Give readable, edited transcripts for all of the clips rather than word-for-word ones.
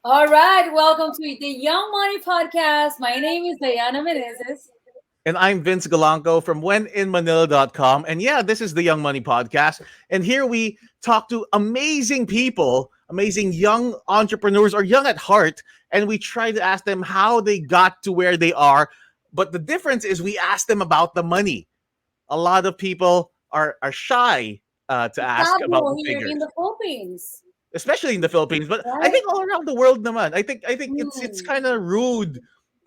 All right, welcome to the Young Money Podcast. My name is Diana Menezes. And I'm Vince Galanco from wheninmanila.com. And yeah, this is the Young Money Podcast. And here we talk to amazing people, amazing young entrepreneurs or young at heart. And we try to ask them how they got to where they are. But the difference is we ask them about the money. A lot of people are shy to ask about Taboo the here in figures, the Philippines, especially in the Philippines. But I right? think all around the world, naman, I think it's Hmm. kind of rude.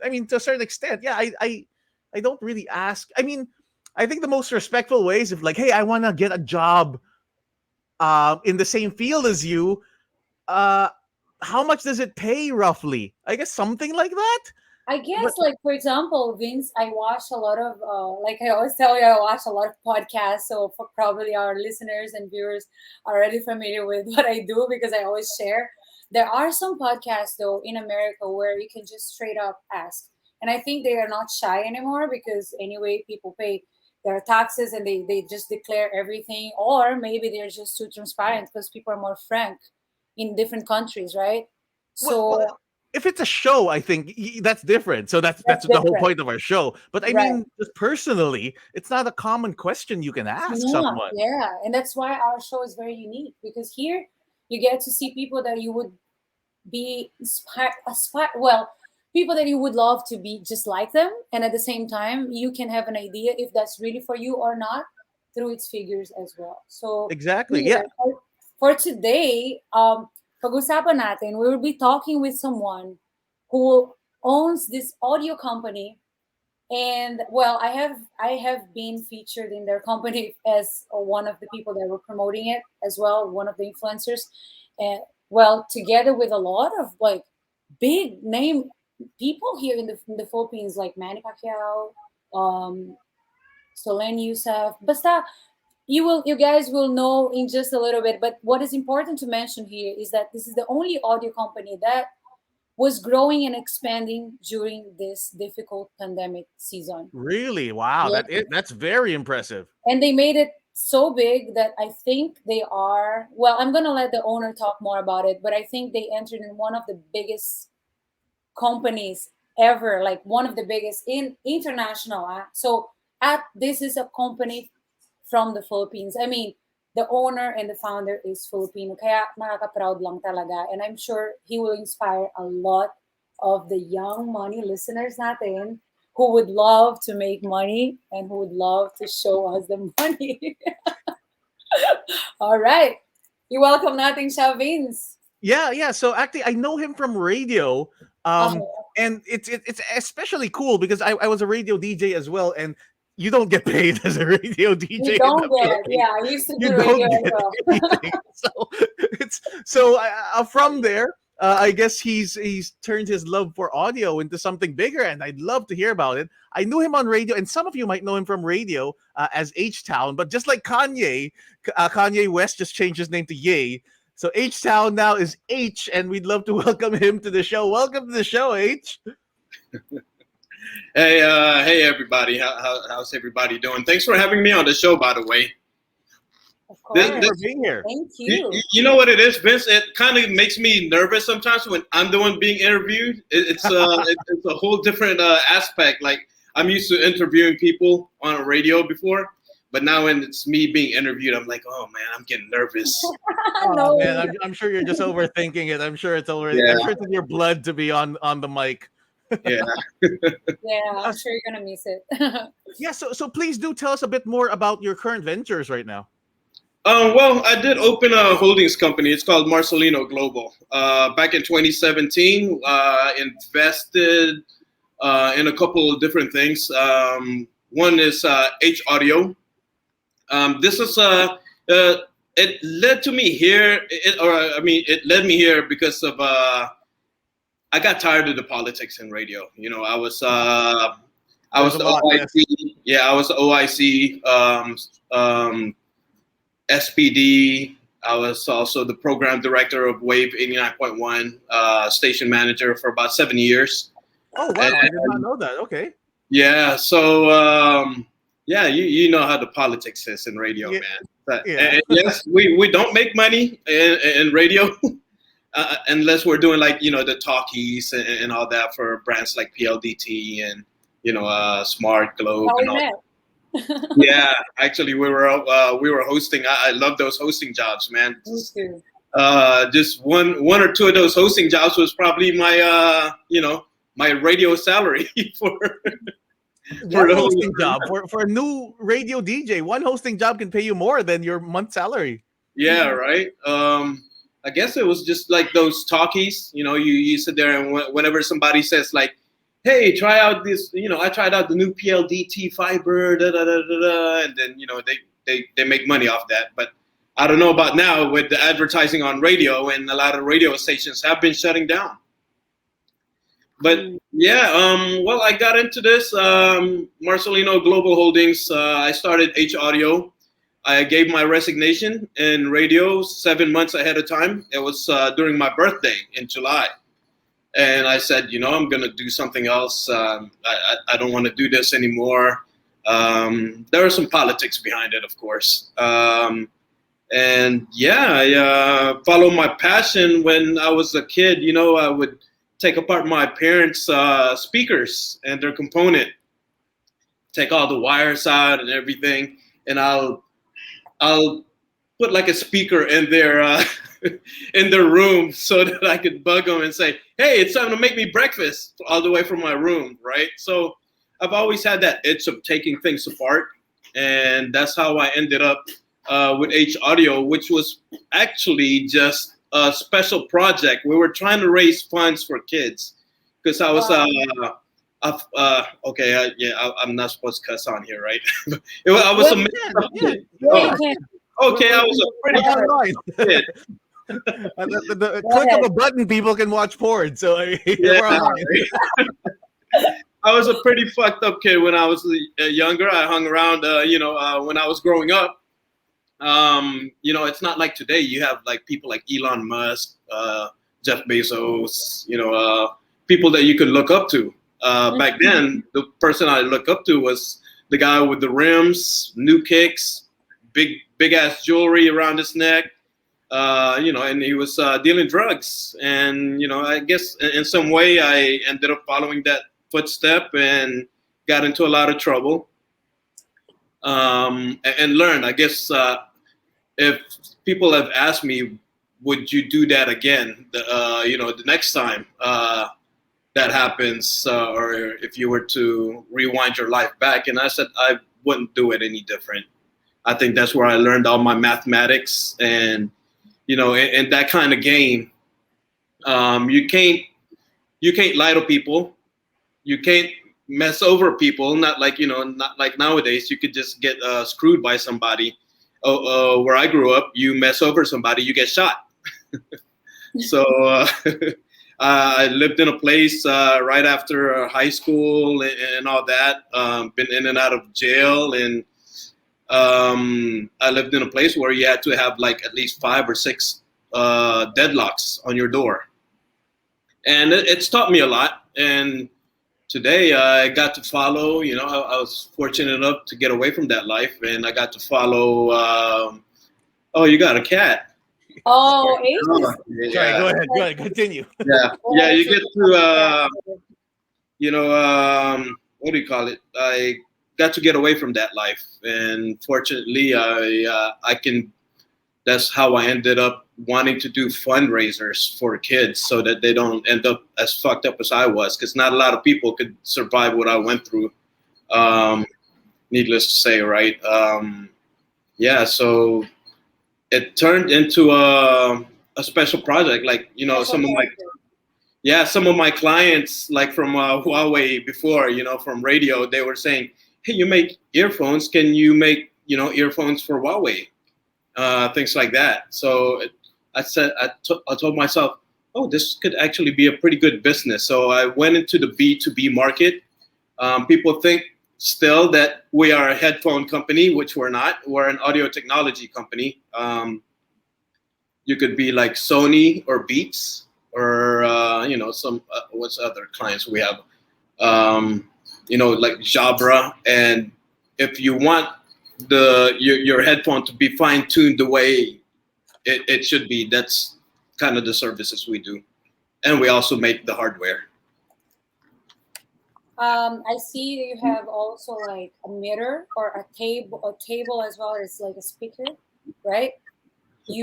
I mean, to a certain extent, yeah. I don't really ask. I mean, I think the most respectful way is if like, hey, I want to get a job in the same field as you. Uh, how much does it pay roughly? I guess something like that. I guess, But like for example, Vince, I watch a lot of, like I always tell you, I watch a lot of podcasts. So for probably our listeners and viewers are already familiar with what I do because I always share. There are some podcasts though in America where you can just straight up ask, and I think they are not shy anymore because anyway, people pay their taxes and they just declare everything, or maybe they're just too transparent because people are more frank in different countries, right? well, So if it's a show, I think that's different. So that's that's that's the whole different, point of our show. But I right? mean, just personally, it's not a common question you can It's ask not, someone. yeah. And that's why our show is very unique because here you get to see people that you would be well, people that you would love to be just like them. And at the same time, you can have an idea if that's really for you or not through its figures as well. So Exactly. Yeah. here, for today, pag-usapan natin, we will be talking with someone who owns this audio company, and well, I have been featured in their company as one of the people that were promoting it as well, one of the influencers, and well, together with a lot of like big name people here in the Philippines, like Manny Pacquiao, um, Solen Yusuf. Basta, you guys will know in just a little bit. But what is important to mention here is that this is the only audio company that was growing and expanding during this difficult pandemic season. Really? Wow. Yeah. That's very impressive. And they made it so big that I think they are, well, I'm going to let the owner talk more about it, but I think they entered in one of the biggest companies ever, like one of the biggest in international. So at this is a company from the Philippines. I mean, the owner and the founder is Filipino. Kaya nakaka-proud lang talaga. And I'm sure he will inspire a lot of the young money listeners natin who would love to make money and who would love to show us the money. All right. You welcome natin siya, Vince. Yeah, yeah. So actually, I know him from radio, um, Oh, and it's especially cool because I was a radio DJ as well, and you don't get paid as a radio you DJ in don't the get, Philippines. yeah, I used to You do radio don't as get well. anything. So it's from there. I guess he's turned his love for audio into something bigger, and I'd love to hear about it. I knew him on radio, and some of you might know him from radio as HTown, but just like Kanye, Kanye West just changed his name to Ye. So H Town now is H, and we'd love to welcome him to the show. Welcome to the show, H. Hey, everybody! How's everybody doing? Thanks for having me on the show. By the way, Of this, Thank you course. for this being here. Thank you, you. you know what it is, Vince. It kind of makes me nervous sometimes when I'm the one being interviewed. It's a whole different aspect. Like I'm used to interviewing people on a radio before, but now when it's me being interviewed, I'm like, oh man, I'm getting nervous. Oh man, No. I'm sure you're just overthinking it. I'm sure it's already. I'm Yeah, sure it's in your blood to be on the mic. yeah. Yeah, Uh, I'm sure you're gonna miss it. yeah. So please do tell us a bit more about your current ventures right now. Well, I did open a holdings company. It's called Marcelino Global. Back in 2017, invested in a couple of different things. One is H Audio. This is it led to me here, it led me here because of I got tired of the politics in radio. You know, I There's was a the lot. Yes. OIC. Yeah, I was the OIC. SPD. I was also the program director of Wave 89.1, station manager for about 7 years. Oh And wow, I did not know that. Okay. yeah, so yeah, you know how the politics is in radio, Yeah. man. But, Yeah. and yes, we don't make money in radio, unless we're doing like the talkies and all that for brands like PLDT and Smart Globe How and we all. met. Yeah, actually, we were hosting. I love those hosting jobs, man. Me too. Just one or two of those hosting jobs was probably my my radio salary for for One the whole hosting year. job for a new radio DJ. One hosting job can pay you more than your month salary. Yeah, right. I guess it was just like those talkies. You sit there and whenever somebody says like, "Hey, try out this," I tried out the new PLDT fiber, da da da da da, and then they make money off that. But I don't know about now with the advertising on radio, and a lot of radio stations have been shutting down. But yeah, well, I got into this Marcelino Global Holdings. I started H Audio. I gave my resignation in radio 7 months ahead of time. It was during my birthday in July. And I said, I'm going to do something else. I don't want to do this anymore. There are some politics behind it, of course. And yeah, I followed my passion when I was a kid. I would take apart my parents' speakers and their component, take all the wires out and everything, and I'll put like a speaker in their in their room so that I could bug them and say, "Hey, it's time to make me breakfast," all the way from my room, right? So I've always had that itch of taking things apart, and that's how I ended up with H Audio, which was actually just a special project. We were trying to raise funds for kids because I was okay, I'm not supposed to cuss on here, right? I was a Well, mixed up yeah, kid. Yeah, Oh, you can. okay, I was a pretty Yeah. online. kid. The Go click ahead. of a button, people can watch porn. So Yeah, we're online. I was a pretty fucked up kid when I was younger. I hung around, when I was growing up. It's not like today. You have like people like Elon Musk, Jeff Bezos, people that you could look up to. Back then, the person I looked up to was the guy with the rims, new kicks, big ass jewelry around his neck. And he was dealing drugs. And I guess in some way I ended up following that footstep and got into a lot of trouble. And learned. I guess if people have asked me, would you do that again? The next time that happens, or if you were to rewind your life back, and I said I wouldn't do it any different. I think that's where I learned all my mathematics, and in that kind of game, you can't lie to people, you can't mess over people. Not like nowadays, you could just get screwed by somebody. Where I grew up, you mess over somebody, you get shot. So I lived in a place right after high school and all that. Been in and out of jail, and I lived in a place where you had to have like at least 5 or 6 deadlocks on your door, and it's taught me a lot. And today I got to follow. I was fortunate enough to get away from that life, and I got to follow. Oh, you got a cat. Oh, Ace is Sorry, go ahead. Continue. Yeah. You get to what do you call it? I got to get away from that life, and fortunately, I can. That's how I ended up wanting to do fundraisers for kids, so that they don't end up as fucked up as I was. Because not a lot of people could survive what I went through. Needless to say, right? Yeah. So it turned into a special project. Like some of my clients, like from Huawei before, from radio, they were saying, "Hey, you make earphones? Can you make earphones for Huawei?" Things like that. So I told myself, oh, this could actually be a pretty good business. So I went into the B2B market. People think still that we are a headphone company, which we're not. We're an audio technology company. You could be like Sony or Beats or some what's other clients we have, like Jabra. And if you want your headphone to be fine tuned the way it should be, that's kind of the services we do, and we also make the hardware. I see that you have also like a mirror or a table as well as like a speaker, right?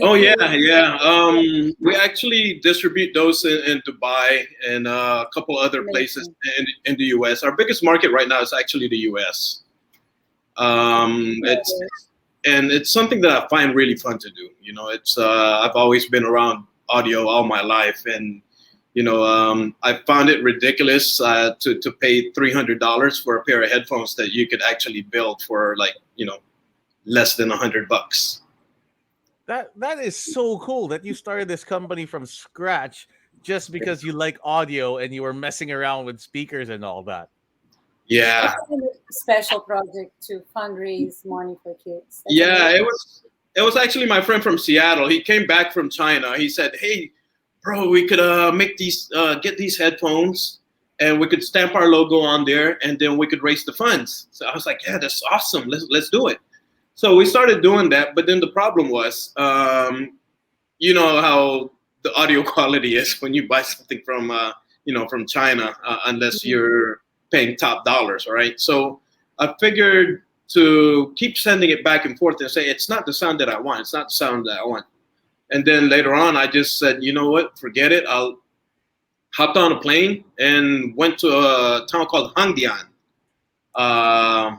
Oh You yeah, yeah. We actually distribute those in Dubai and a couple other places amazing. in the U.S. Our biggest market right now is actually the U.S. It's and it's something that I find really fun to do. You know, it's I've always been around audio all my life, and I found it ridiculous to pay $300 for a pair of headphones that you could actually build for like less than $100. That is so cool that you started this company from scratch just because you like audio and you were messing around with speakers and all that. Yeah, That's a kind of special project to fundraise money for kids. That's yeah. amazing. It was actually my friend from Seattle. He came back from China. He said, "Hey, bro, we could make these get these headphones, and we could stamp our logo on there, and then we could raise the funds." So I was like, "Yeah, that's awesome. Let's do it." So we started doing that, but then the problem was, you know how the audio quality is when you buy something from China, unless Mhm. you're paying top dollars, right? So I figured to keep sending it back and forth and say it's not the sound that I want. It's not the sound that I want. And then later on, I just said, you know what, forget it. I'll hopped on a plane and went to a town called Hangdian, uh,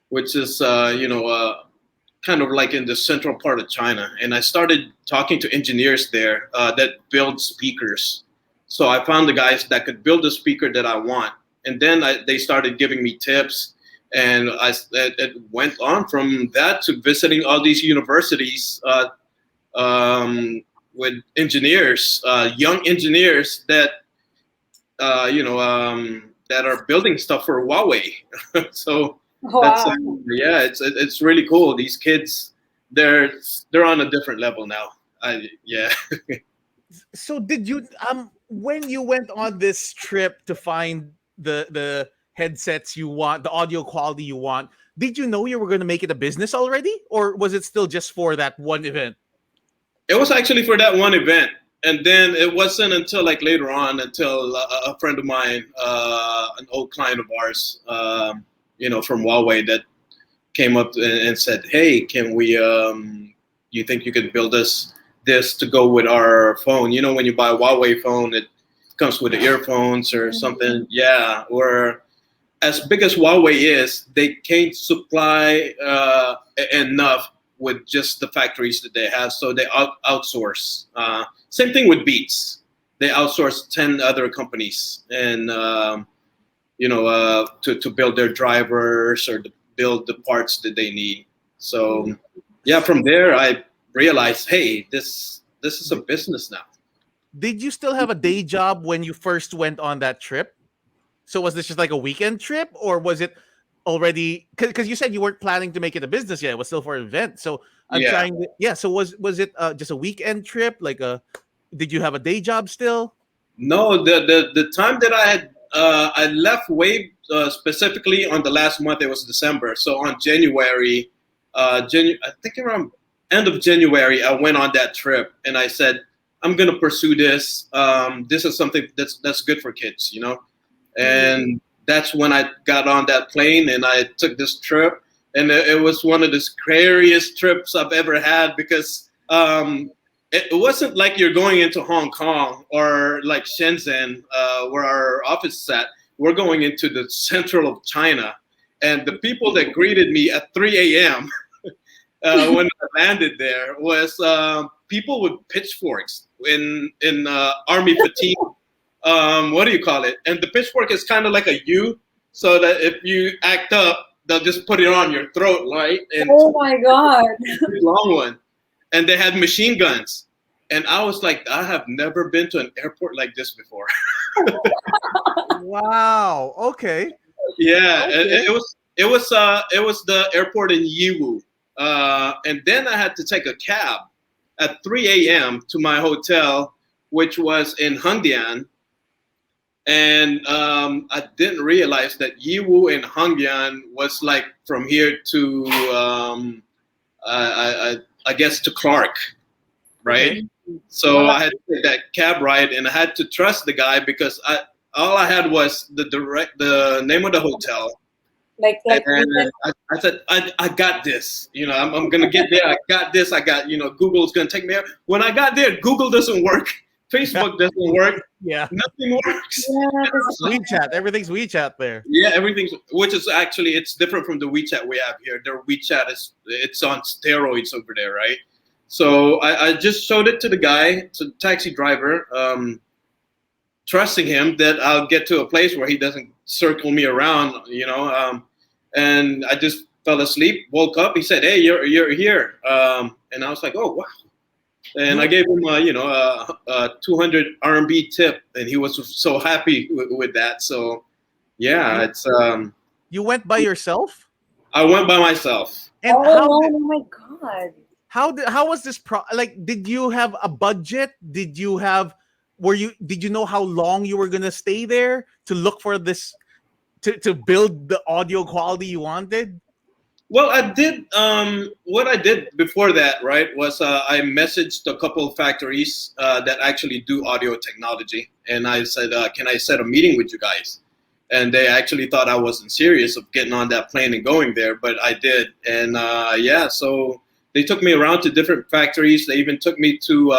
which is kind of like in the central part of China. And I started talking to engineers there that build speakers. So I found the guys that could build the speaker that I want. And then they started giving me tips. And it went on from that to visiting all these universities with engineers, young engineers that are building stuff for Huawei. So that's Wow. yeah, it's really cool. These kids, they're on a different level now. Yeah. So did you when you went on this trip to find the headsets you want, the audio quality you want, did you know you were going to make it a business already, or was it still just for that one event? It was actually for that one event, and then it wasn't until like later on until a friend of mine, an old client of ours, from Huawei, that came up and said, "Hey, can we? You think you could build us this to go with our phone? You know, when you buy a Huawei phone, it comes with the earphones or something. Yeah, or as big as Huawei is, they can't supply enough with just the factories that they have, so they outsource. Same thing with Beats. They outsource 10 other companies, and to build their drivers or to build the parts that they need. So yeah, from there I realized, hey, this is a business now. Did you still have a day job when you first went on that trip? So was this just like a weekend trip, or was it already? Because you said you weren't planning to make it a business yet; it was still for an event. So I'm Yeah. trying to, yeah. So was it just a weekend trip? Like a, did you have a day job still? No, the time that I left way specifically on the last month. It was December. So on January, I think around end of January, I went on that trip and I said, I'm gonna pursue this. This is something that's good for kids, And that's when I got on that plane and I took this trip. And it was one of the scariest trips I've ever had because it wasn't like you're going into Hong Kong or like Shenzhen, where our office is at. We're going into the central of China. And the people that greeted me at 3 a.m. When I landed there was people with pitchforks in army fatigue. What do you call it? And the pitchfork is kind of like a U, so that if you act up, they'll just put it on your throat, right? And Oh my God. long one. And they had machine guns. And I was like, I have never been to an airport like this before. Wow. Okay. Yeah, Okay. it was the airport in Yiwu, and then I had to take a cab at 3 a.m. to my hotel, which was in Hangdian. And I didn't realize that Yiwu and Hangdian was like from here to I guess to Clark, right? Okay. So I had to take that cab ride, and I had to trust the guy because all I had was the name of the hotel. like you said, And I said, I got this. I'm gonna get there. I got this. I got, Google's gonna take me out. When I got there, Google doesn't work. Facebook doesn't work. Yeah. Nothing works. yeah, 'cause WeChat. Everything's WeChat there. Yeah, everything's, which is actually, it's different from the WeChat we have here. Their WeChat it's on steroids over there, right? So I just showed it to the guy, to the taxi driver, trusting him that I'll get to a place where he doesn't circle me around, and I just fell asleep, woke up. He said, "Hey, you're here," and I was like, "Oh, wow." And I gave him a 200 RMB tip, and he was so happy with that. So yeah, it's You went by yourself? I went by myself. And oh my god. how was this like, did you have a budget? Did you know how long you were gonna stay there to look for this, to build the audio quality you wanted? Well, I did. What I did before that, right, was I messaged a couple of factories that actually do audio technology, and I said, "Can I set a meeting with you guys?" And they actually thought I wasn't serious of getting on that plane and going there, but I did. And yeah, so they took me around to different factories. They even took me to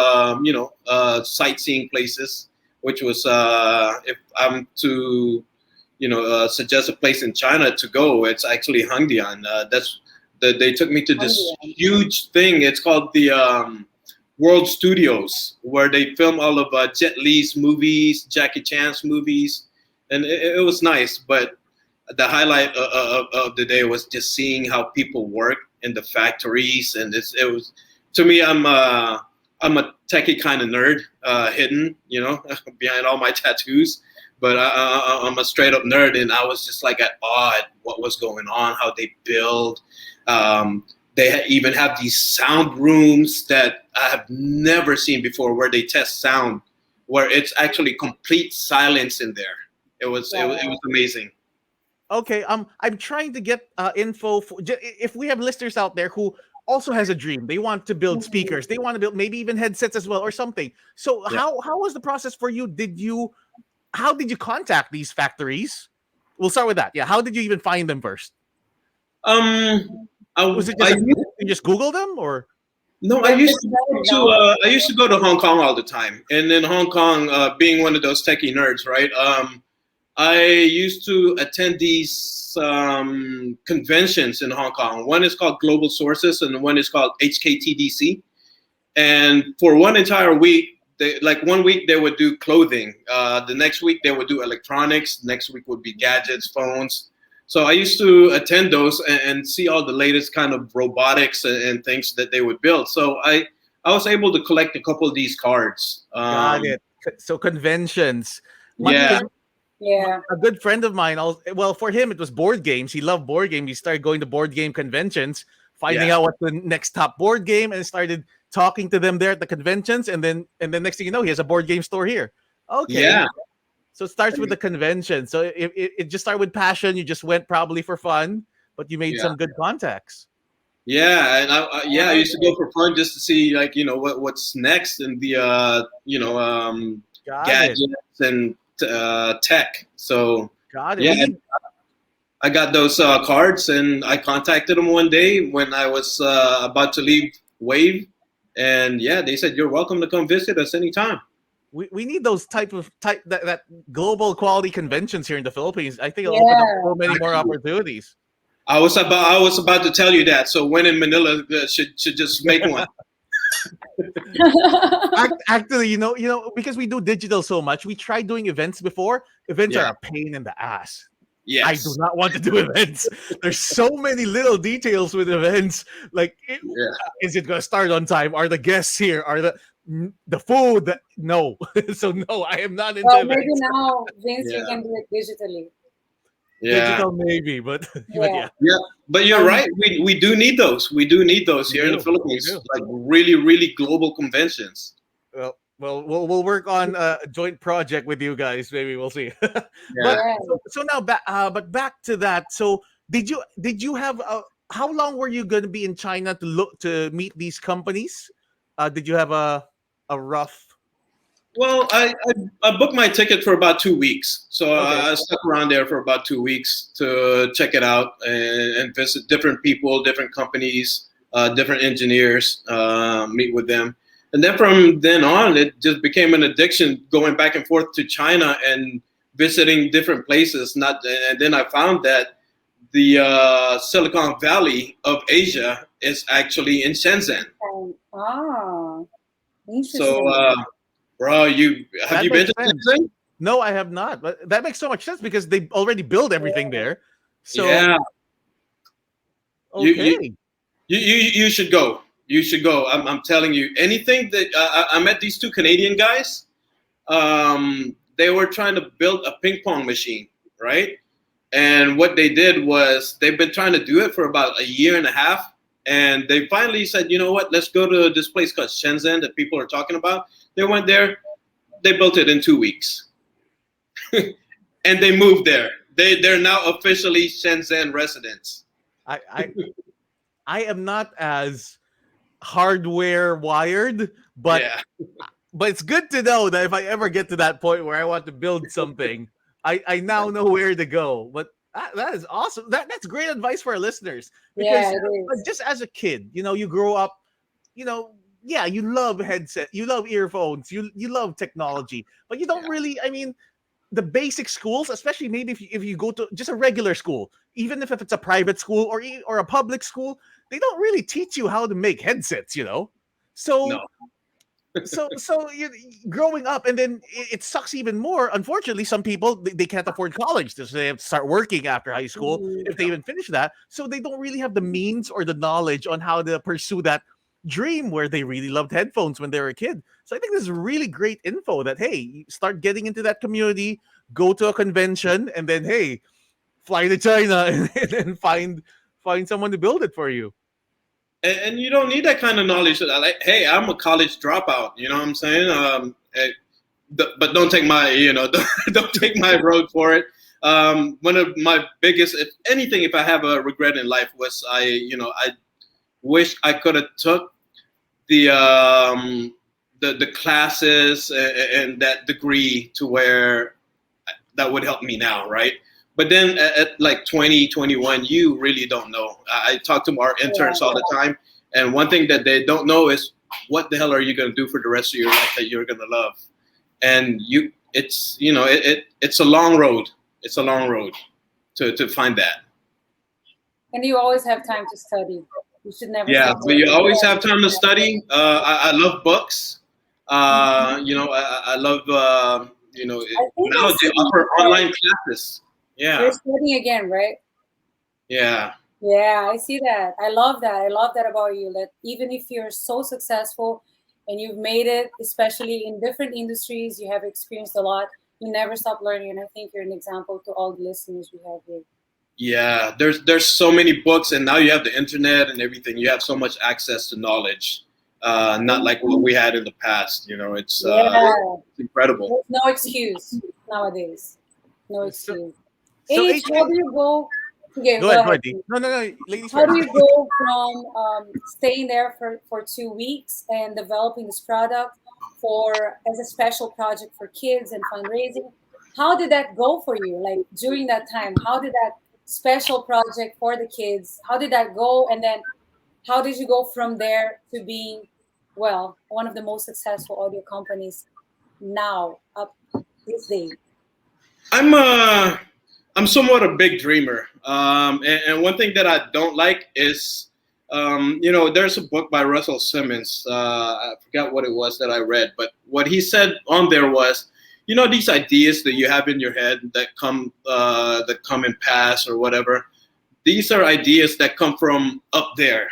sightseeing places, which was if I'm to suggest a place in China to go, it's actually Hangdian. They took me to this huge thing. It's called the World Studios, where they film all of Jet Li's movies, Jackie Chan's movies, and it was nice. But the highlight of the day was just seeing how people work in the factories, and it was, to me, I'm a techie kind of nerd, hidden, behind all my tattoos. But I'm a straight up nerd, and I was just like at awe at what was going on, how they build. They even have these sound rooms that I have never seen before, where they test sound, where it's actually complete silence in there. It was amazing. Okay, I'm trying to get info if we have listeners out there who also has a dream. They want to build speakers. They want to build maybe even headsets as well or something. So Yeah. how was the process for you? How did you contact these factories? We'll start with that. Yeah, how did you even find them first? Was it you just Google them, or? No, I used to go to Hong Kong all the time, and in Hong Kong, being one of those techie nerds, right? I used to attend these conventions in Hong Kong. One is called Global Sources, and one is called HKTDC. And for one entire week, one week they would do clothing. The next week they would do electronics. Next week would be gadgets, phones. So I used to attend those and see all the latest kind of robotics and things that they would build. So I was able to collect a couple of these cards. Got it. So conventions. Yeah. Yeah. A good friend of mine, well, for him, it was board games. He loved board games. He started going to board game conventions, finding out what the next top board game, and started talking to them there at the conventions. And then next thing you know, he has a board game store here. Okay. Yeah. So it starts with the convention. So it just started with passion. You just went probably for fun, but you made some good contacts. Yeah, and I used to go for fun just to see what's next in the gadgets and tech. So Got it. yeah, I got those cards, and I contacted them one day when I was about to leave Wave, and yeah, they said, "You're welcome to come visit us anytime." We need those that global quality conventions here in the Philippines. I think it'll open up so many more opportunities. I was about to tell you that. So when in Manila, should just make one. Actually, because we do digital so much, we tried doing events before. Events are a pain in the ass. Yes. I do not want to do events. There's so many little details with events. Like, is it going to start on time? Are the guests here? Are the food? No. So no, I am not into events. Maybe now, Vince, you can do it digitally. Yeah. Digital maybe, but yeah. But you're right. We do need those. We do need those here in the Philippines. Like really, really global conventions. Well, we'll work on a joint project with you guys. Maybe we'll see. So now back to that. So did you have how long were you going to be in China to meet these companies? Did you have a a rough? Well, I booked my ticket for about 2 weeks. So Okay. I stuck around there for about 2 weeks to check it out and visit different people, different companies, different engineers, meet with them. And then from then on, it just became an addiction going back and forth to China and visiting different places. And then I found that the Silicon Valley of Asia is actually in Shenzhen. Ah, So, interesting. bro, have That you been makes to sense. Shenzhen? No, I have not. But that makes so much sense because they already build everything there. So Yeah, you you okay. you should go. You should go. I'm telling you. Anything that I met these two Canadian guys. They were trying to build a ping pong machine, right? And what they did was they've been trying to do it for about a year and a half, and they finally said, you know what? Let's go to this place called Shenzhen that people are talking about. They went there. They built it in 2 weeks, and they moved there. They're now officially Shenzhen residents. I I I am not as hardware wired, Yeah. but it's good to know that if I ever get to that point where I want to build something, I now know where to go. But that is awesome. That's great advice for our listeners Yeah, because it is. just as a kid, you grow up, yeah, you love headset, you love earphones, you love technology, but you don't Yeah. really. I mean, the basic schools, especially maybe if you go to just a regular school, even if it's a private school or a public school, they don't really teach you how to make headsets. No. So growing up, and then it sucks even more. Unfortunately, some people they can't afford college, so they have to start working after high school Mhm. if they even finish that. So they don't really have the means or the knowledge on how to pursue that dream where they really loved headphones when they were a kid. So I think this is really great info that hey, you start getting into that community, go to a convention, and then hey, fly to China and then find someone to build it for you. And you don't need that kind of knowledge. Like, hey, I'm a college dropout. You know what I'm saying? But don't take my, don't take my road for it. One of my biggest, if anything, if I have a regret in life was I wish I could have took the classes and that degree to where that would help me now, right? But then at like 20, 21, you really don't know. I talk to our interns all Yeah. the time, and one thing that they don't know is what the hell are you going to do for the rest of your life that you're going to love? And it's a long road. It's a long road to find that. And you always have time to study. You should never Yeah, stop but you learning. always have time to study. I love books. Mhm. I love I think I now they see offer that online classes. you're Yeah, studying again, right? yeah. Yeah, I see that. I love that. I love that about you. That even if you're so successful and you've made it, especially in different industries, you have experienced a lot, you never stop learning. And I think you're an example to all the listeners we have here. Yeah, there's so many books, and now you have the internet and everything. You have so much access to knowledge, not like what we had in the past. Yeah, It's incredible. there's no excuse nowadays. No So excuse. so H, how HT, do you go? Okay, go go ahead, ahead. go ahead. D. Please. No, ladies How first. do you go from staying there for 2 weeks and developing this product for as a special project for kids and fundraising? How did that go for you? Like during that time, how did that special project for the kids? How did that go? And then how did you go from there to being, well, one of the most successful audio companies now up this day? I'm uh I'm somewhat a big dreamer, and one thing that I don't like is, there's a book by Russell Simmons. I forgot what it was that I read, but what he said on there was, these ideas that you have in your head that come and pass or whatever. These are ideas that come from up there,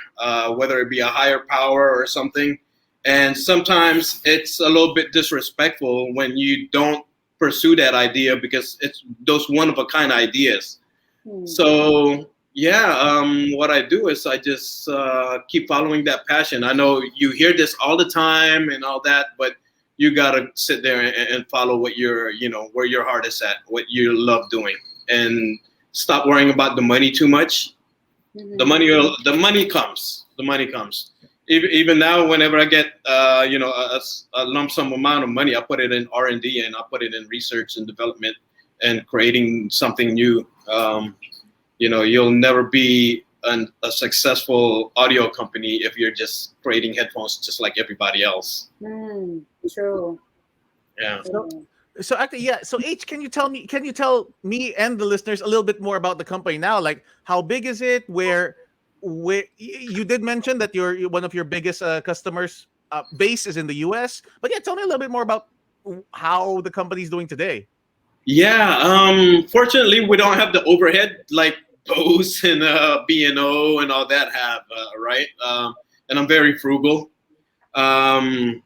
whether it be a higher power or something. And sometimes it's a little bit disrespectful when you don't pursue that idea because it's those one of a kind ideas. Hmm. So yeah, what I do is I just keep following that passion. I know you hear this all the time and all that, but you gotta sit there and follow what where your heart is at, what you love doing, and stop worrying about the money too much. The Mhm. money, the money comes. The money comes. even now, whenever I get a lump sum amount of money, I put it in R&D and I put it in research and development and creating something new. You'll never be a successful audio company if you're just creating headphones just like everybody else. True. Yeah. So actually, yeah. So H, can you tell me and the listeners a little bit more about the company now? Like, how big is it? Where you did mention that one of your biggest customers base is in the U.S. But yeah, tell me a little bit more about how the company's doing today. Yeah. Fortunately, we don't have the overhead like Bose and B&O and all that have, right? And I'm very frugal. Um,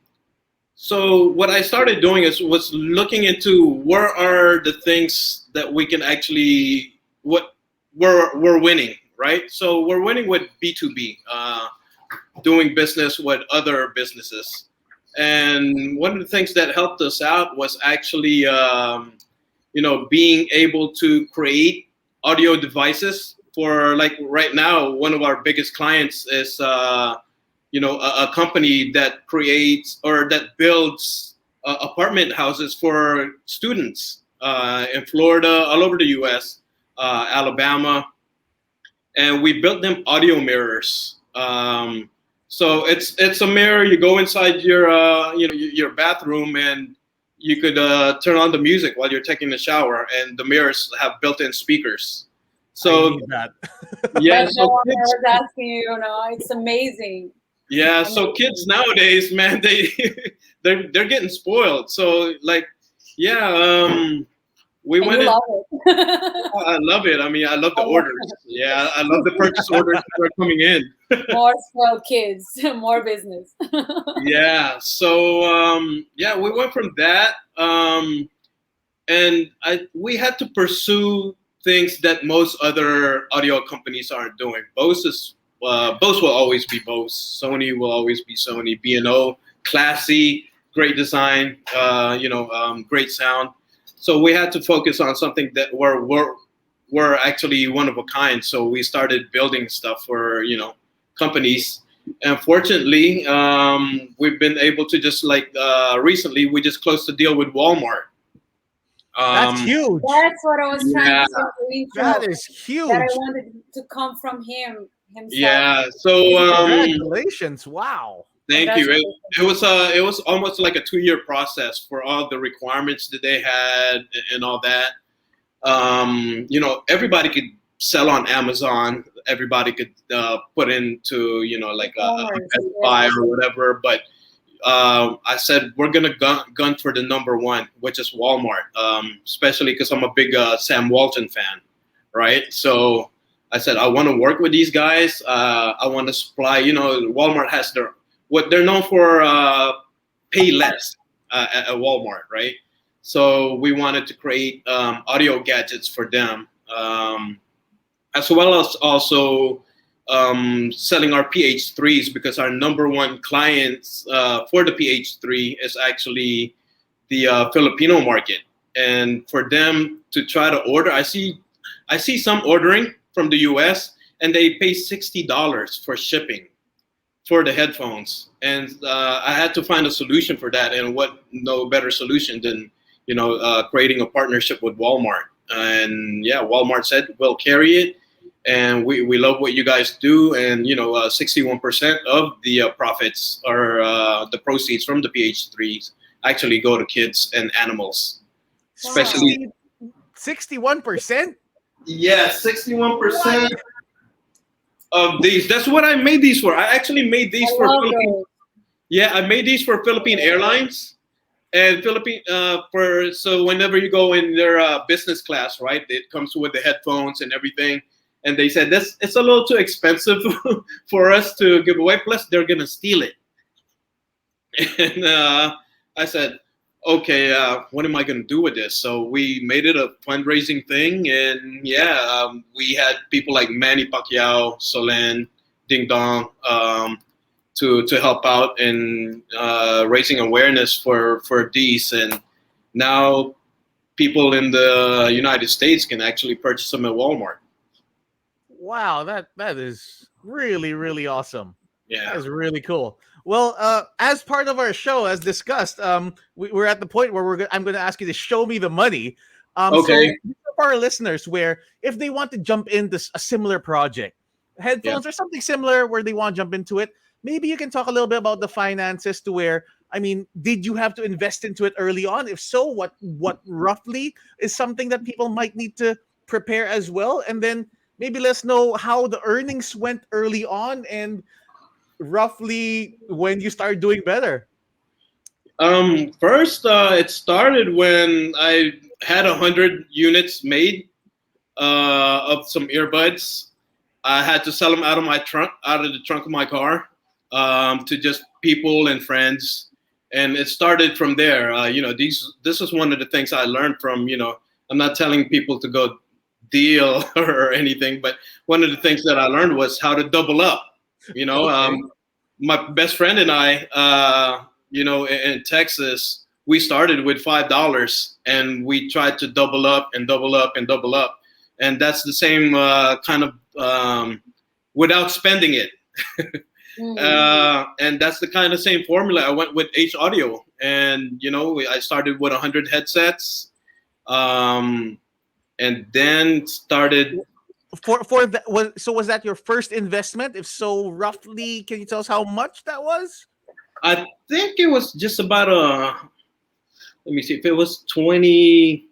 So what I started doing was looking into where are the things that we can actually what we're winning, right? So we're winning with B2B, doing business with other businesses, and one of the things that helped us out was actually being able to create audio devices for, like, right now one of our biggest clients is a company that creates or that builds apartment houses for students in Florida, all over the U.S., Alabama, and we built them audio mirrors. So it's a mirror. You go inside your bathroom and you could turn on the music while you're taking a shower, and the mirrors have built-in speakers. I So need that. yeah, That's the so one I kids, was asking you. It's amazing. yeah, so kids Amazing. nowadays, man, they're getting spoiled. So, like, yeah, we And went you in. love it. I love it. I mean, I love I the love orders. Yeah, I love the purchase orders that are coming in. more spoiled kids, more business. Yeah. So yeah, we went from that, and we had to pursue things that most other audio companies aren't doing. Bose will always be Bose. Sony will always be Sony. B&O, classy, great design, great sound. So we had to focus on something that we're actually one of a kind. So we started building stuff for companies. And fortunately, we've been able to just, like, recently we just closed a deal with Walmart. That's Um, huge. That's what I was trying yeah, to say in the That intro. is That I huge. wanted to come from him himself. yeah. So Thank you. Congratulations! Wow. thank you. Congratulations. It was almost like a 2 year process for all the requirements that they had and all that. Everybody could sell on Amazon. Everybody could put into like a Performers, Best Buy yeah. or whatever. But I said we're gonna gun for the number one, which is Walmart. Especially because I'm a big Sam Walton fan, right? So I said I want to work with these guys. I want to supply. Walmart has what they're known for. Pay less at Walmart, right? So we wanted to create audio gadgets for them, as well as also selling our PH3s, because our number one clients for the PH3 is actually the Filipino market. And for them to try to order, I see some ordering from the US and they pay $60 for shipping for the headphones, and I had to find a solution for that. And what no better solution than creating a partnership with Walmart. And yeah, Walmart said we'll carry it, and we love what you guys do. And 61% of the profits or the proceeds from the PH3s actually go to kids and animals, Wow. especially. 61%. Yeah, What? 61% of these. That's what I made these for. I actually made I these for love Philippine. those. Yeah, I made these for Philippine Airlines and Philippine for so whenever you go in their business class, right? It comes with the headphones and everything. And they said this it's a little too expensive for us to give away. Plus, they're gonna steal it. And I said, okay, what am I gonna do with this? So we made it a fundraising thing, and yeah, we had people like Manny Pacquiao, Solen, Ding Dong. To help out in raising awareness for these, and now people in the United States can actually purchase them at Walmart. Wow, that is really really awesome. Yeah. That is really cool. Well, as part of our show, as discussed, we're at the point where I'm going to ask you to show me the money. Okay. So for our listeners, where if they want to jump into a similar project, Yeah. headphones or something similar, where they want to jump into it, maybe you can talk a little bit about the finances to where. I mean, did you have to invest into it early on? If so, what roughly is something that people might need to prepare as well? And then maybe let's know how the earnings went early on and roughly when you started doing better. First, it started when I had 100 units made of some earbuds. I had to sell them out of the trunk of my car, to just people and friends, and it started from there. This is one of the things I learned from. I'm not telling people to go deal or anything, but one of the things that I learned was how to double up. You know, Okay. my best friend and I, in Texas, we started with $5 and we tried to double up and double up and double up. And that's the same kind of without spending it. And that's the kind of same formula. I went with H Audio, and I started with 100 headsets, and then started. For that was that your first investment? If so, roughly, can you tell us how much that was? I think it was just about let me see if it was 20.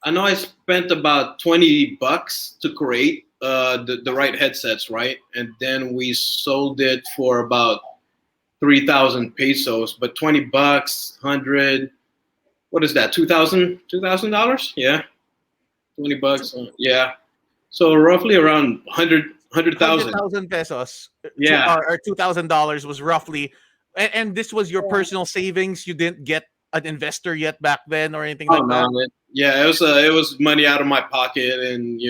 I know I spent about $20 to create the right headsets, right? And then we sold it for about 3,000 pesos, but $20, 100, what is that? $2,000? Yeah. $20. Yeah. So roughly around 100,000. 100,000 pesos, Yeah. or $2,000 was roughly, and this was your personal savings. You didn't get an investor yet back then or anything Oh like no. that. Yeah, it was money out of my pocket, and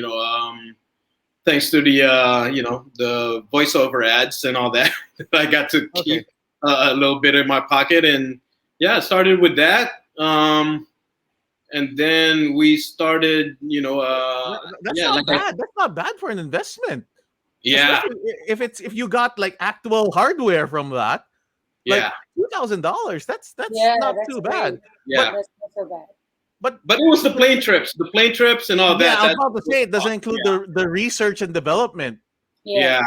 thanks to the voiceover ads and all that, I got to Okay. keep a little bit in my pocket, and yeah, I started with that. And then we started, That's yeah, not like bad. That's not bad for an investment, yeah, especially if you got like actual hardware from that. Like yeah, $2,000. That's Yeah, not that's too great. bad. But yeah. That's not so bad. but But it was the plane trips and all yeah, that. I was That about to was say it doesn't fun. include Yeah, the research and development. yeah.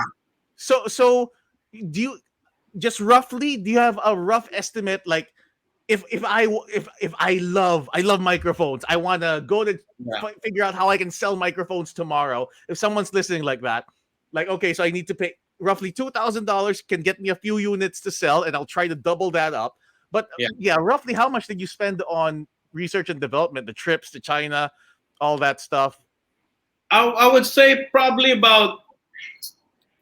Yes. So do you just roughly do you have a rough estimate like if I love microphones, I want to go to Yeah. figure out how I can sell microphones tomorrow. If someone's listening like that, like okay, so I need to pay roughly $2,000 can get me a few units to sell, and I'll try to double that up. But Yeah. yeah, roughly how much did you spend on research and development, the trips to China, all that stuff? I would say probably about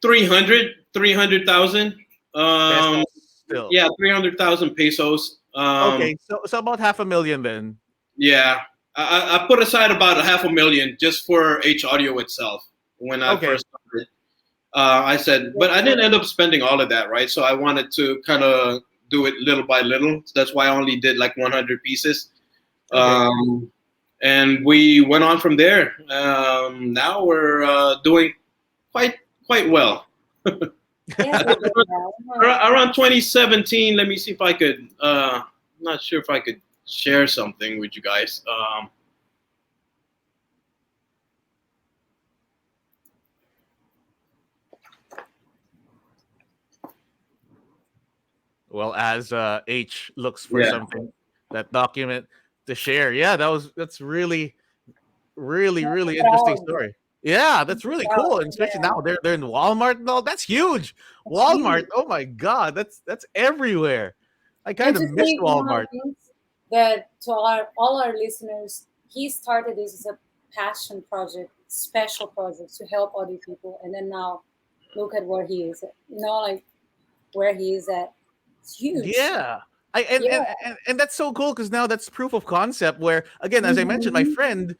300,000. Pesos still. Yeah, 300,000 pesos. Okay, so about half a million then. Yeah, I put aside about a half a million just for H Audio itself when I Okay, first started. I said, but I didn't end up spending all of that, right? So I wanted to kind of do it little by little. So that's why I only did like 100 pieces. okay. And we went on from there. Now we're doing quite well. Yes, I you're think doing well. around 2017. Let me see if I could. I'm not sure if I could share something with you guys. Well, as H looks for Yeah, something, that document to share. Yeah, that's really, really interesting Proud. story. Yeah, that's really Proud. cool, and especially Yeah. now they're in Walmart and all. That's huge. It's Walmart. huge. Oh my God, that's everywhere. I And kind of to missed say, Walmart. Vince, that to all our listeners, he started this as a passion project, special project to help other people, and then now look at where he is. Like where he is at. It's huge. Yeah. I and Yeah. and, and that's so cool because now that's proof of concept where again, as I mentioned, my Mhm. friend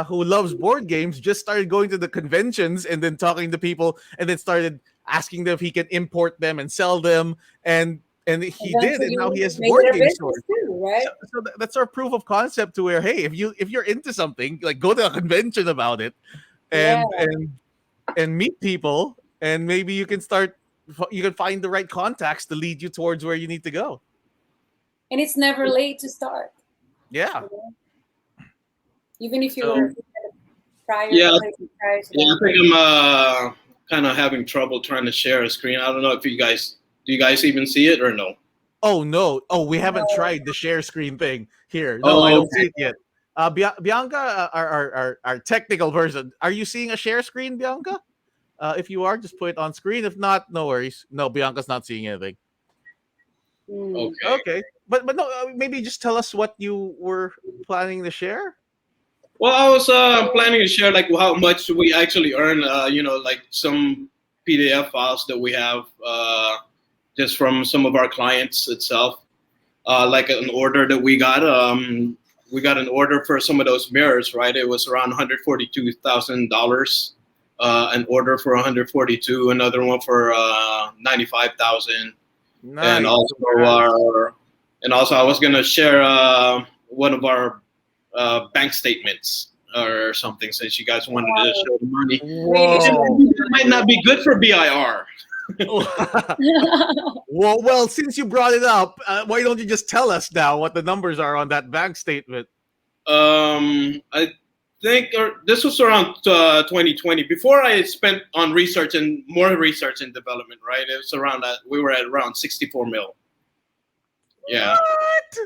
who loves board games just started going to the conventions and then talking to people and then started asking them if he can import them and sell them and he did and now he Eventually, has make it board a game stores. business too, So, right? that's our proof of concept to where hey, if you're into something, like go to a convention about it Yeah. and and meet people and maybe you can start you can find the right contacts to lead you towards where you need to go. And it's never late to start. Yeah. You know? Even if So, you're prior, yeah, prior to yeah, I that. think I'm kind of having trouble trying to share a screen. I don't know if you guys even see it or no? Oh no! Oh, we haven't No. tried the share screen thing here. No, I Oh, don't see it yet. Bianca, our technical person, are you seeing a share screen, Bianca? If you are, just put it on screen. If not, no worries. No, Bianca's not seeing anything. Mm. okay. Okay, but no, maybe just tell us what you were planning to share. Well, I was planning to share like how much we actually earn. Like some PDF files that we have just from some of our clients itself. Like an order that we got. We got an order for some of those mirrors, right? It was around $142,000. An order for 142, another one for 95,000, and Nice. also Congrats. I was gonna share one of our bank statements or something since you guys wanted to Wow. show the money. Really Whoa. It might not be good for BIR. Well, since you brought it up, why don't you just tell us now what the numbers are on that bank statement? I think this was around 2020. Before I spent on research and more research and development, right? It was around that we were at around 64 mil. Yeah, What?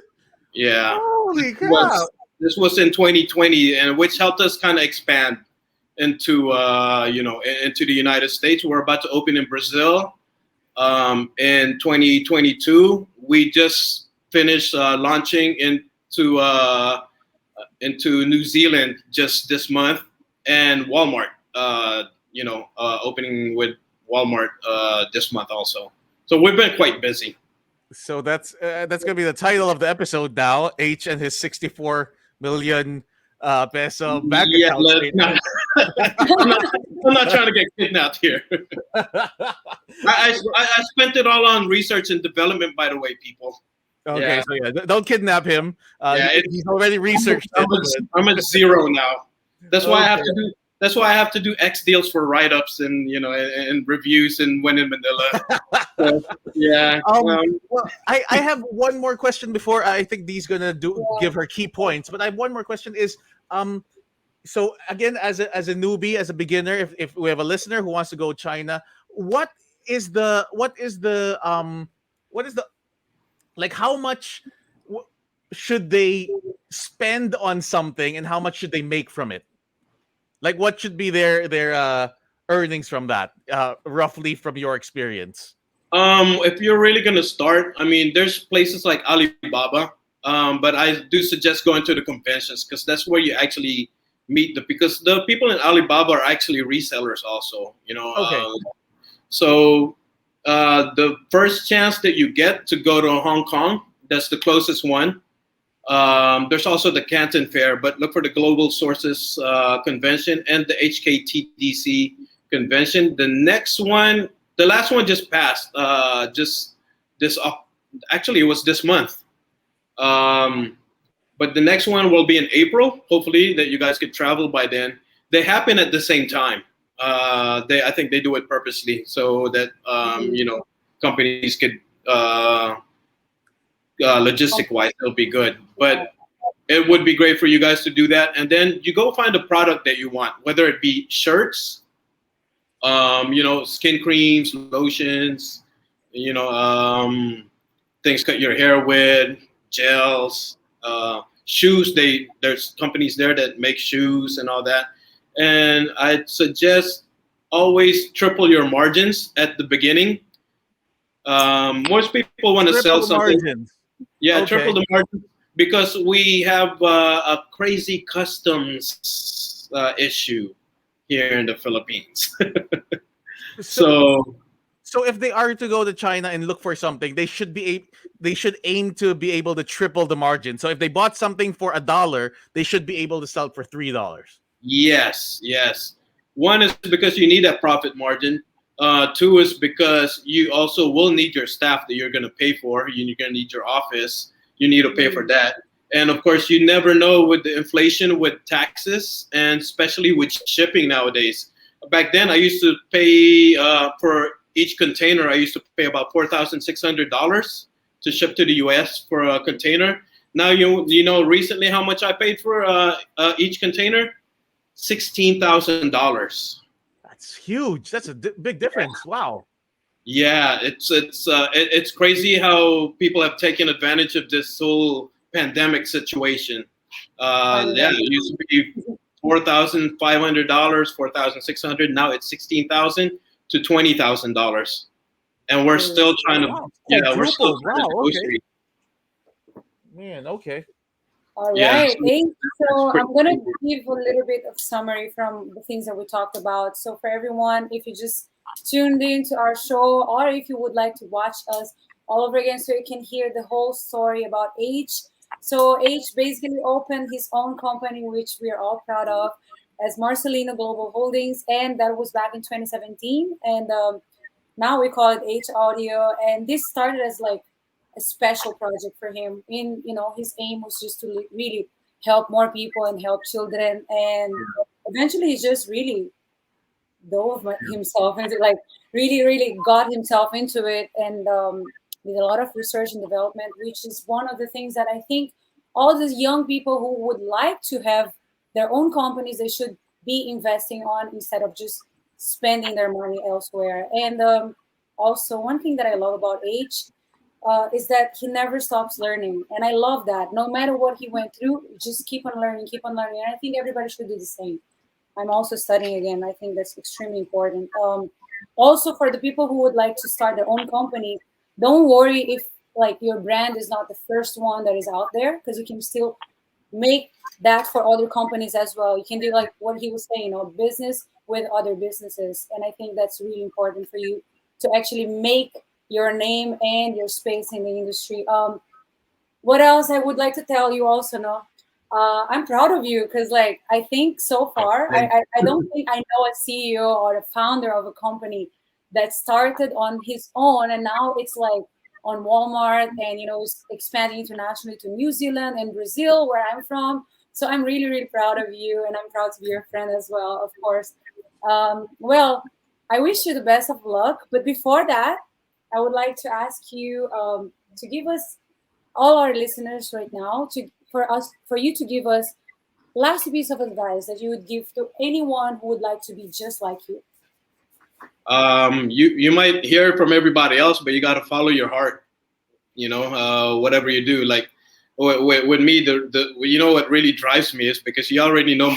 yeah. Holy This crap! was this was in 2020, and which helped us kind of expand into into the United States. We're about to open in Brazil in 2022. We just finished launching into New Zealand just this month, and Walmart. Opening with Walmart this month also. So we've been quite busy. So that's gonna be the title of the episode now. H and his 64 million peso bank Yeah, account let's not. statement. I'm not. I'm not trying to get kidnapped here. I spent it all on research and development. By the way, people. Okay, Yeah, so yeah, don't kidnap him. yeah. He's already researched I'm it. I'm at zero now. That's why I have Okay. to do. That's why I have to do X deals for write-ups and and reviews and when in Manila. So, yeah. Well, I have one more question before I think Dee's gonna give her key points. But I have one more question is so again as a newbie, as a beginner, if we have a listener who wants to go China, what is the like how much should they spend on something and how much should they make from it? Like what should be their earnings from that roughly from your experience? If you're really gonna start, I mean, there's places like Alibaba, but I do suggest going to the conventions because that's where you actually meet because the people in Alibaba are actually resellers also. Okay. So the first chance that you get to go to Hong Kong, that's the closest one. There's also the Canton Fair, but look for the Global Sources Convention and the HKTDC Convention. The next one, the last one just passed. Just this, actually, it was this month. But the next one will be in April. Hopefully, that you guys could travel by then. They happen at the same time. I think they do it purposely so that companies could logistic wise it'll be good. But it would be great for you guys to do that, and then you go find a product that you want, whether it be shirts, skin creams, lotions, things cut your hair with, gels, shoes. There's companies there that make shoes and all that. And I'd suggest always triple your margins at the beginning. Most people want to sell Triple something. margins. Yeah, Okay. triple the margin because we have a crazy customs issue here in the Philippines. So So if they are to go to China and look for something, they should aim to be able to triple the margin. So if they bought something for $1, they should be able to sell it for $3. yes. One is because you need that profit margin. Two is because you also will need your staff that you're going to pay for. You're going to need your office. You need to pay for that. And of course, you never know with the inflation, with taxes, and especially with shipping nowadays. Back then, I used to pay for each container, I used to pay about $4,600 to ship to the U.S. for a container. Now you know recently how much I paid for each container? $16,000. That's huge. That's a big difference. Wow. Yeah, it's crazy how people have taken advantage of this whole pandemic situation. I Yeah, know. it used to be $4,500, 4,600. Now it's 16,000 to $20,000, and we're Mm. still trying to, Wow. It's yeah, we're still quadrupled. trying to Wow. Okay. negotiate. Man. Okay. All Yeah, right. so Hey, it's so pretty I'm gonna cool. give a little bit of summary from the things that we talked about. So for everyone, if you just tuned into our show, or if you would like to watch us all over again, so you can hear the whole story about H. So H basically opened his own company, which we are all proud of, as Marcelino Global Holdings, and that was back in 2017. And now we call it H Audio, and this started as like a special project for him. In his aim was just to really help more people and help children, and eventually he just really dove himself into, like, really got himself into it, and did a lot of research and development, which is one of the things that I think all these young people who would like to have their own companies, they should be investing on instead of just spending their money elsewhere. And also, one thing that I love about H is that he never stops learning, and I love that. No matter what he went through, just keep on learning, and I think everybody should do the same. I'm also studying again. I think that's extremely important. Also, for the people who would like to start their own company, don't worry if like your brand is not the first one that is out there, because you can still make that for other companies as well. You can do like what he was saying, business with other businesses, and I think that's really important for you to actually make your name and your space in the industry. What else I would like to tell you also, no? I'm proud of you because, like, I think so far, Thank I don't think I know a CEO or a founder of a company that started on his own and now it's like on Walmart and, is expanding internationally to New Zealand and Brazil, where I'm from. So I'm really proud of you, and I'm proud to be your friend as well, of course. Well, I wish you the best of luck. But before that, I would like to ask you to give us all our listeners right now for you to give us last piece of advice that you would give to anyone who would like to be just like you. You might hear it from everybody else, but you got to follow your heart. Whatever you do, like with me, the what really drives me is because you already know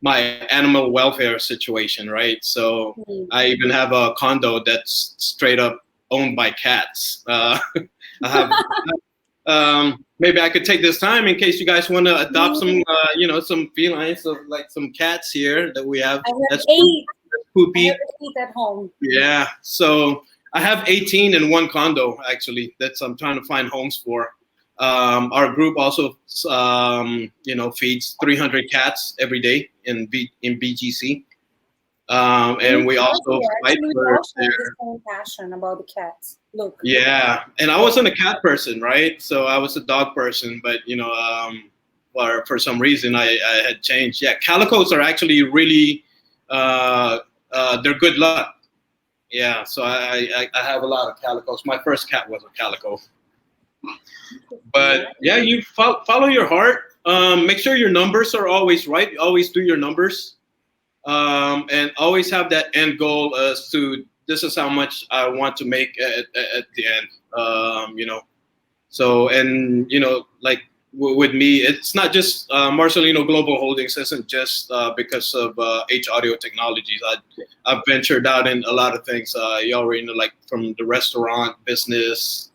my animal welfare situation, right? So Mhm. I even have a condo that's straight up owned by cats. I have. Maybe I could take this time in case you guys want to adopt some, some felines, of like some cats here that we have. I have That's eight. I have poopy. 8 at home. Yeah. So I have 18 in one condo actually. That's I'm trying to find homes for. Our group also, feeds 300 cats every day in BGC, and we also fight Actually, we for all share the their. same passion about the cats. Look. Yeah, and I wasn't a cat person, right? So I was a dog person, but for some reason I had changed. Yeah, calicos are actually really, they're good luck. Yeah, so I have a lot of calicos. My first cat was a calico, but yeah, you follow your heart. Make sure your numbers are always right. Always do your numbers, and always have that end goal as to this is how much I want to make at the end. So and like with me, it's not just Marcelino Global Holdings isn't just because of H Audio Technologies. I've ventured out in a lot of things. You already know, like from the restaurant business.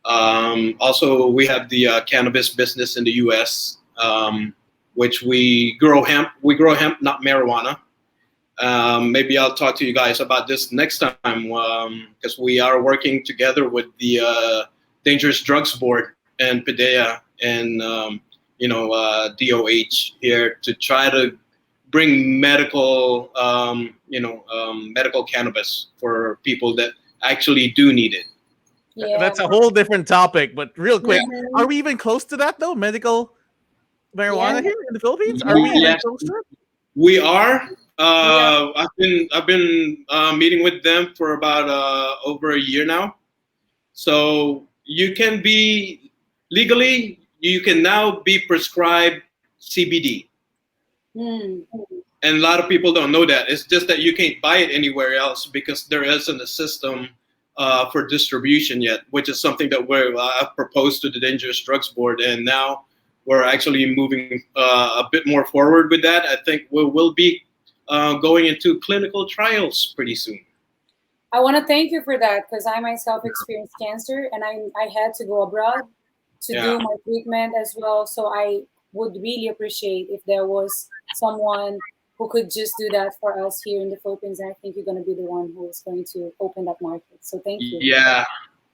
Also, we have the cannabis business in the U.S., which we grow hemp. We grow hemp, not marijuana. Maybe I'll talk to you guys about this next time because we are working together with the Dangerous Drugs Board and PDEA and DOH here to try to bring medical cannabis for people that actually do need it. Yeah. That's a whole different topic. But real quick, Mhm. are we even close to that though? Medical Yeah. marijuana here in the Philippines? Are we even Yeah. Yes, close to it? we are, Yeah. I've been meeting with them for about over a year now. So you can be legally, you can now be prescribed CBD. Hmm. And a lot of people don't know that. It's just that you can't buy it anywhere else because there isn't a system for distribution yet, which is something that I've proposed to the Dangerous Drugs Board, and now we're actually moving a bit more forward with that. I think we'll be going into clinical trials pretty soon. I want to thank you for that because I myself experienced cancer and I had to go abroad to Yeah. do my treatment as well. So I would really appreciate if there was someone who could just do that for us here in the Philippines. And I think you're going to be the one who is going to open that market. So thank you. Yeah.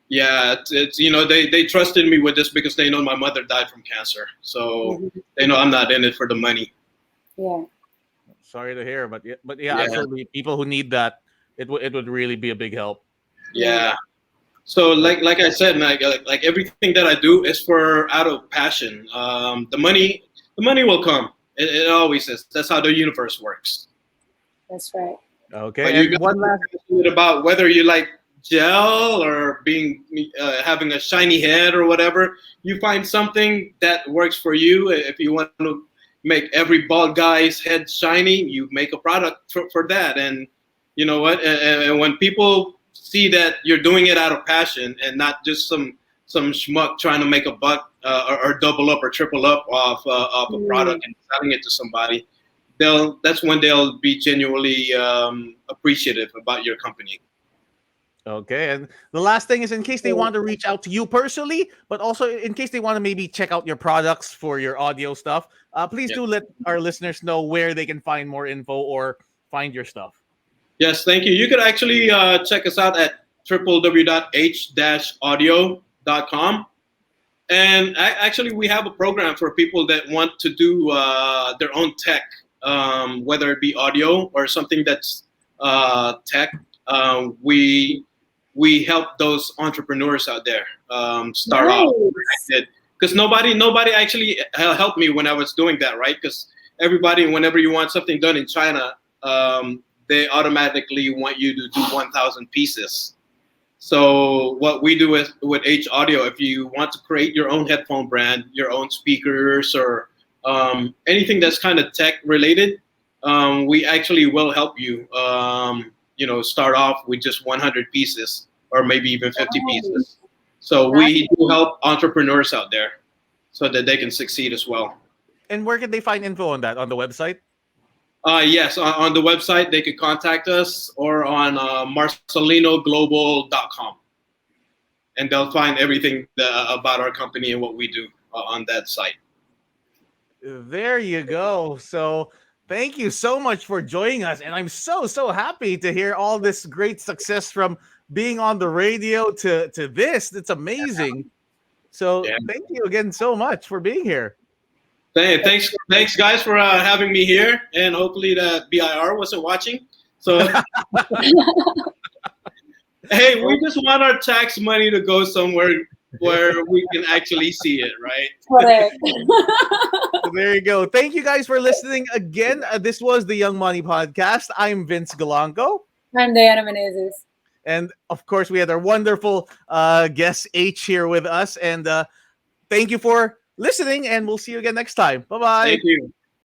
Yeah, it's they trusted me with this because they know my mother died from cancer, so Mhm. they know I'm not in it for the money. Yeah. Sorry to hear, but yeah, Yeah, absolutely. People who need that, it would really be a big help. Yeah. yeah. So Oh, like I said, like everything that I do is for out of passion. The money will come. It always is. That's how the universe works. That's right. okay, But you and guys one are last. passionate about whether you like gel or being having a shiny head or whatever. You find something that works for you. If you want to make every bald guy's head shiny, you make a product for that. And you know what? And when people see that you're doing it out of passion and not just some schmuck trying to make a buck or double up or triple up off a Mm. product and selling it to somebody, that's when they'll be genuinely appreciative about your company. Okay, and the last thing is in case they Yeah. want to reach out to you personally, but also in case they want to maybe check out your products for your audio stuff. Please Yeah. do let our listeners know where they can find more info or find your stuff. Yes, thank you. You could actually check us out at www.h-audio.com. And actually, we have a program for people that want to do their own tech, whether it be audio or something that's tech. We help those entrepreneurs out there start off. Nice. Because nobody actually helped me when I was doing that, right? Because everybody, whenever you want something done in China, they automatically want you to do 1,000 pieces. So what we do with H Audio, if you want to create your own headphone brand, your own speakers, or anything that's kind of tech related, we actually will help you. Start off with just 100 pieces, or maybe even 50 Nice. pieces. So we Nice. do help entrepreneurs out there so that they can succeed as well. And where can they find info on that on the website? Yes, on the website they could contact us or on marcelinoglobal.com. And they'll find everything about our company and what we do on that site. There you go. So thank you so much for joining us. And I'm so happy to hear all this great success from being on the radio to this. It's amazing. So Yeah. thank you again so much for being here. Thanks, guys, for having me here. And hopefully the BIR wasn't watching. So hey, we just want our tax money to go somewhere where we can actually see it, right? Correct. So there you go. Thank you guys for listening again. This was the Young Money Podcast. I'm Vince Galanco. I'm Diana Menezes. And of course, we had our wonderful guest H here with us. And thank you for listening, and we'll see you again next time. Bye bye. Thank you.